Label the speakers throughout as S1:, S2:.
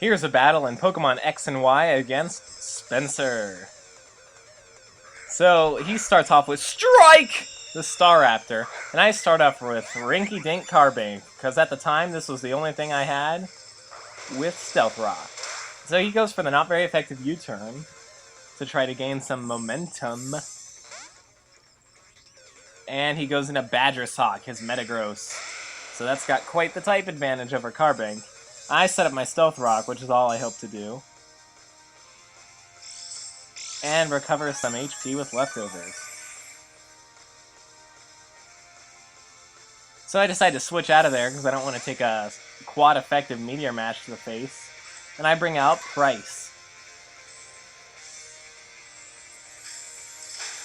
S1: Here's a battle in Pokemon X and Y against Spencer. So he starts off with Strike! The Staraptor. And I start off with Rinky Dink Carbink, because at the time this was the only thing I had with Stealth Rock. So he goes for the not very effective U-turn to try to gain some momentum. And he goes into Badger's Hawk, his Metagross. So that's got quite the type advantage over Carbink. I set up my Stealth Rock, which is all I hope to do. And recover some HP with leftovers. So I decide to switch out of there because I don't want to take a quad-effective Meteor Mash to the face. And I bring out Price.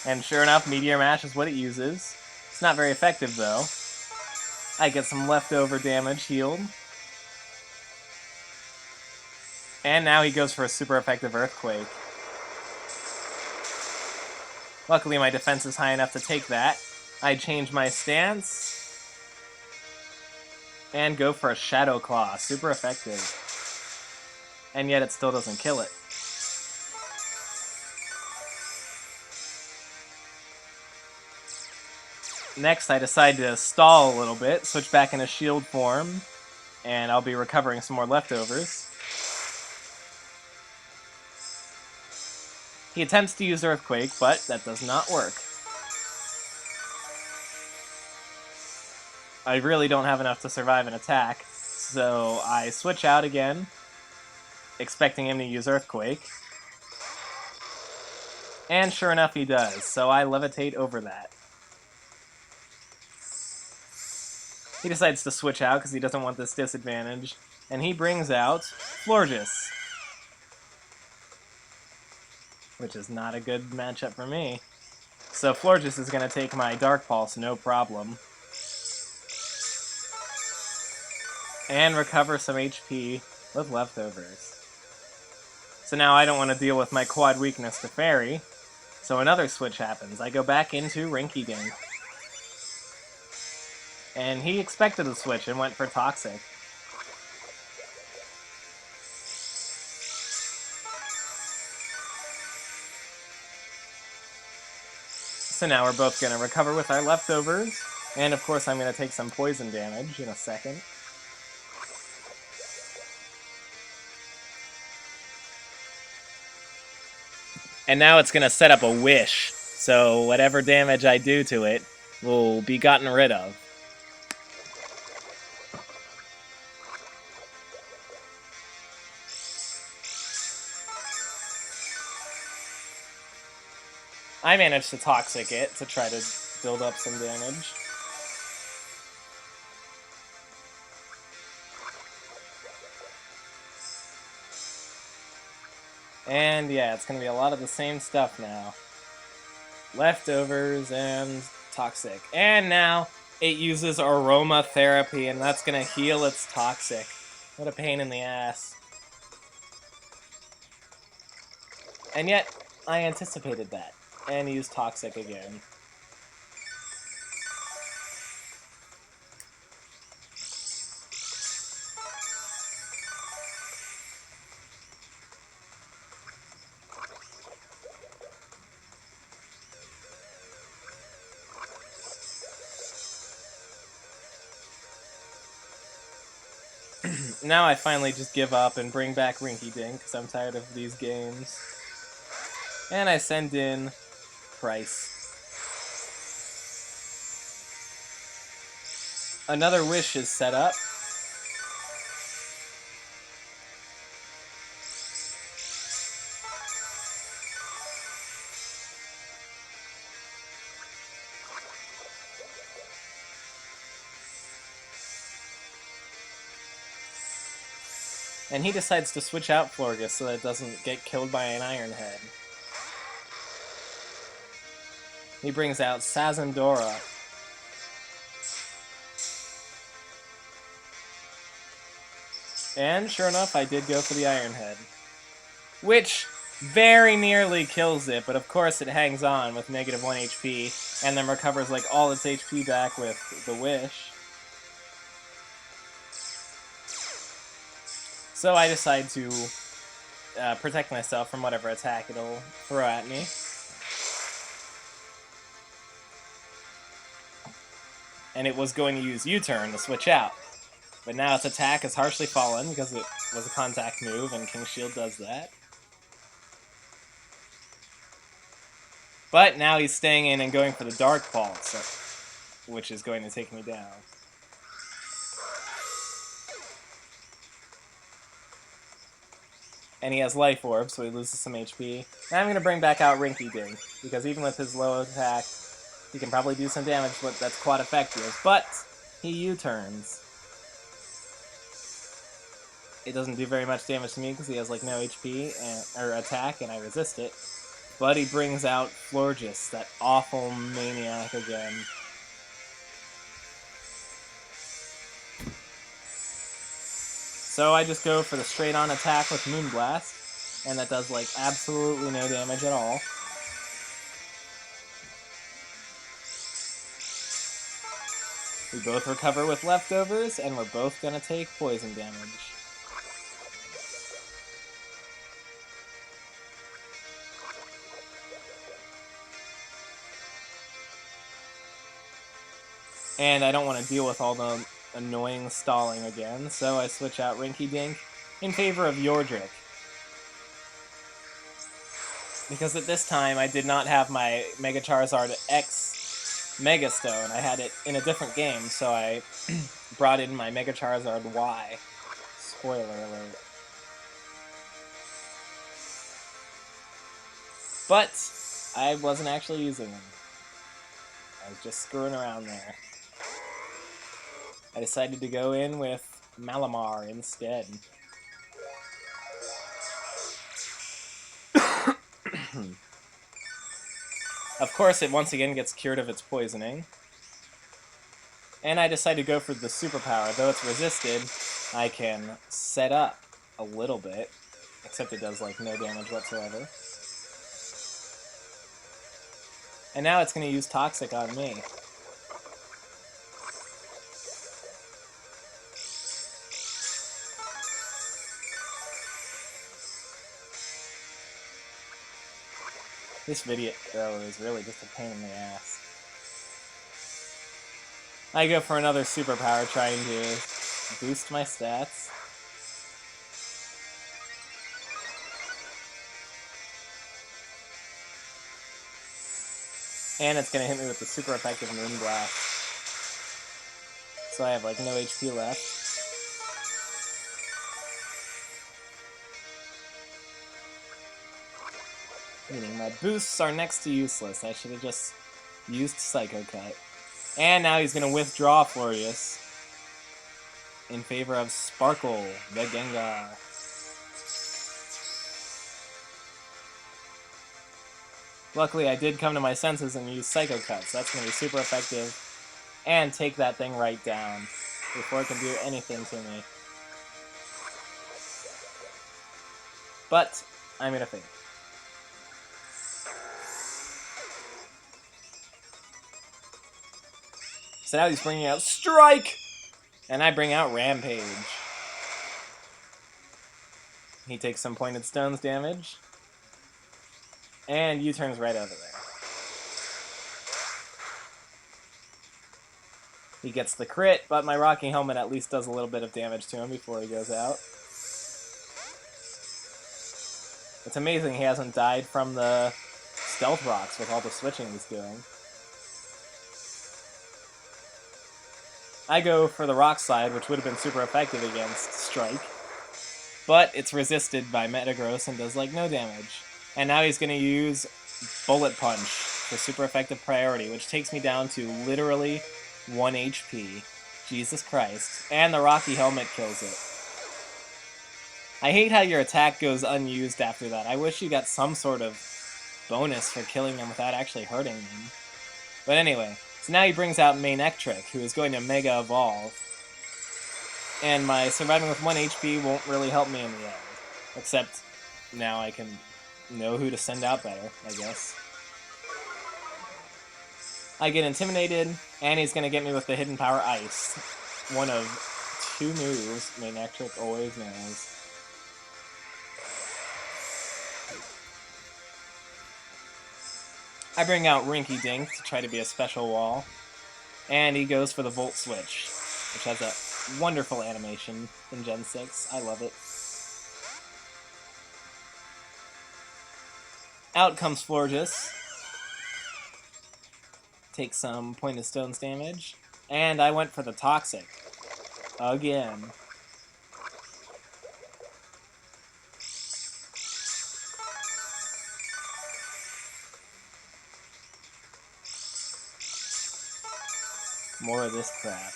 S1: And sure enough, Meteor Mash is what it uses. It's not very effective, though. I get some leftover damage healed. And now he goes for a super effective Earthquake. Luckily, my defense is high enough to take that. I change my stance. And go for a Shadow Claw. Super effective. And yet it still doesn't kill it. Next, I decide to stall a little bit, switch back into shield form, and I'll be recovering some more leftovers. He attempts to use Earthquake, but that does not work. I really don't have enough to survive an attack, so I switch out again, expecting him to use Earthquake. And sure enough, he does, so I levitate over that. He decides to switch out because he doesn't want this disadvantage, and he brings out Florges. Which is not a good matchup for me. So Florges is going to take my Dark Pulse, no problem. And recover some HP with leftovers. So now I don't want to deal with my quad weakness to Fairy. So another switch happens. I go back into Rinky Dink. And he expected the switch and went for Toxic. So now we're both going to recover with our leftovers. And of course I'm going to take some poison damage in a second. And now it's going to set up a Wish. So whatever damage I do to it will be gotten rid of. I managed to Toxic it to try to build up some damage. And yeah, it's going to be a lot of the same stuff now. Leftovers and Toxic. And now it uses Aromatherapy, and that's going to heal its Toxic. What a pain in the ass. And yet, I anticipated that. And use Toxic again. Now I finally just give up and bring back Rinky Dink, because I'm tired of these games. And I send in Price. Another Wish is set up. And he decides to switch out Florges so that it doesn't get killed by an Iron Head. He brings out Sazandora. And sure enough, I did go for the Iron Head. Which very nearly kills it, but of course it hangs on with -1 HP, and then recovers like all its HP back with the Wish. So I decide to protect myself from whatever attack it'll throw at me. And it was going to use U-turn to switch out. But now its attack has harshly fallen because it was a contact move, and King's Shield does that. But now he's staying in and going for the Dark Pulse, which is going to take me down. And he has Life Orb, so he loses some HP. Now I'm going to bring back out Rinky Dink, because even with his low attack, he can probably do some damage, but that's quite effective. But he U-turns. It doesn't do very much damage to me because he has like no HP or attack, and I resist it. But he brings out Florges, that awful maniac again. So I just go for the straight-on attack with Moonblast, and that does like absolutely no damage at all. We both recover with leftovers, and we're both gonna take poison damage. And I don't want to deal with all the annoying stalling again, so I switch out Rinky Dink in favor of Yordrick. Because at this time, I did not have my Mega Charizard X Mega Stone. I had it in a different game, so I brought in my Mega Charizard Y. Spoiler alert. But I wasn't actually using them. I was just screwing around there. I decided to go in with Malamar instead. Of course, it once again gets cured of its poisoning. And I decide to go for the superpower. Though it's resisted, I can set up a little bit. Except it does, like, no damage whatsoever. And now it's going to use Toxic on me. This video, though, is really just a pain in the ass. I go for another superpower trying to boost my stats. And it's going to hit me with the super effective Moonblast. So I have like no HP left. Meaning my boosts are next to useless. I should have just used Psycho Cut. And now he's going to withdraw Florius in favor of Sparkle, the Gengar. Luckily, I did come to my senses and use Psycho Cut, so that's going to be super effective. And take that thing right down before it can do anything to me. But I'm going to faint. So now he's bringing out Strike! And I bring out Rampage. He takes some Pointed Stones damage. And U-turns right over there. He gets the crit, but my Rocky Helmet at least does a little bit of damage to him before he goes out. It's amazing he hasn't died from the Stealth Rocks with all the switching he's doing. I go for the Rock Slide, which would have been super effective against Strike. But it's resisted by Metagross and does like no damage. And now he's going to use Bullet Punch for super effective priority, which takes me down to literally 1 HP. Jesus Christ. And the Rocky Helmet kills it. I hate how your attack goes unused after that. I wish you got some sort of bonus for killing them without actually hurting them. But anyway, so now he brings out Manectric, who is going to Mega Evolve. And my surviving with 1 HP won't really help me in the end. Except now I can know who to send out better, I guess. I get Intimidated, and he's going to get me with the Hidden Power Ice. One of 2 moves Manectric always knows. I bring out Rinky Dink to try to be a special wall. And he goes for the Volt Switch, which has a wonderful animation in Gen 6. I love it. Out comes Florges. Takes some Pointed Stones damage. And I went for the Toxic. Again. More of this crap.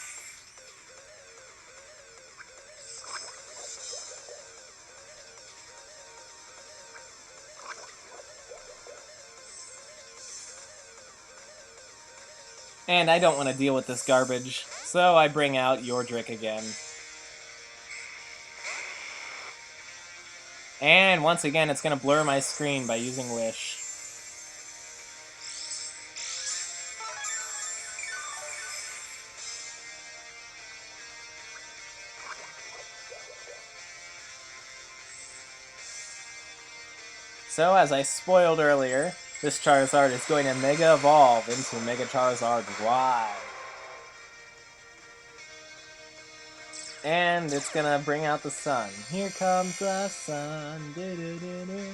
S1: And I don't want to deal with this garbage, so I bring out Yordrick again. And once again, it's going to blur my screen by using Wish. So, as I spoiled earlier, this Charizard is going to Mega Evolve into Mega Charizard Y. And it's gonna bring out the sun. Here comes the sun. Doo-doo-doo-doo.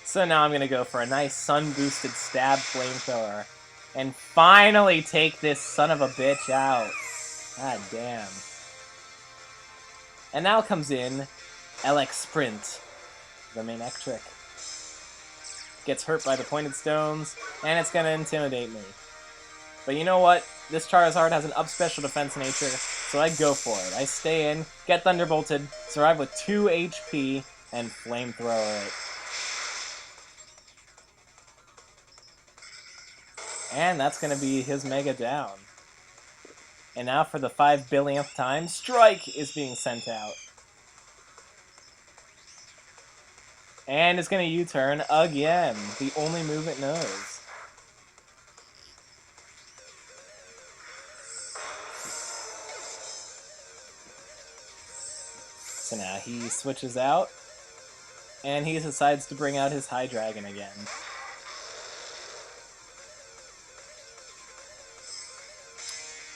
S1: So now I'm gonna go for a nice sun-boosted stab flamethrower. And finally take this son of a bitch out. God damn. And now comes in LX Sprint, the main trick. Gets hurt by the Pointed Stones, and it's gonna intimidate me. But you know what? This Charizard has an up special defense nature, so I go for it. I stay in, get Thunderbolted, survive with 2 HP, and Flamethrower it. And that's gonna be his Mega down. And now for the 5 billionth time, Strike is being sent out. And it's gonna U-turn again, the only move it knows. So now he switches out, and he decides to bring out his Hydreigon again.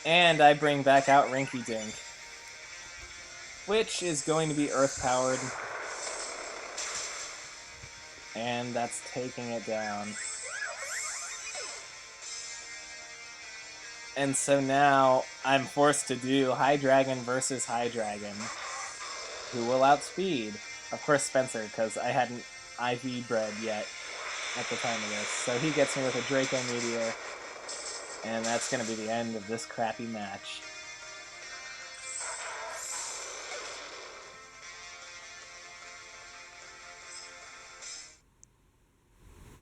S1: And I bring back out Rinky Dink, which is going to be Earth-powered. And that's taking it down. And so now I'm forced to do Hydreigon versus Hydreigon. Who will outspeed? Of course Spencer, because I hadn't IV bred yet at the time of this. So he gets me with a Draco Meteor. And that's going to be the end of this crappy match.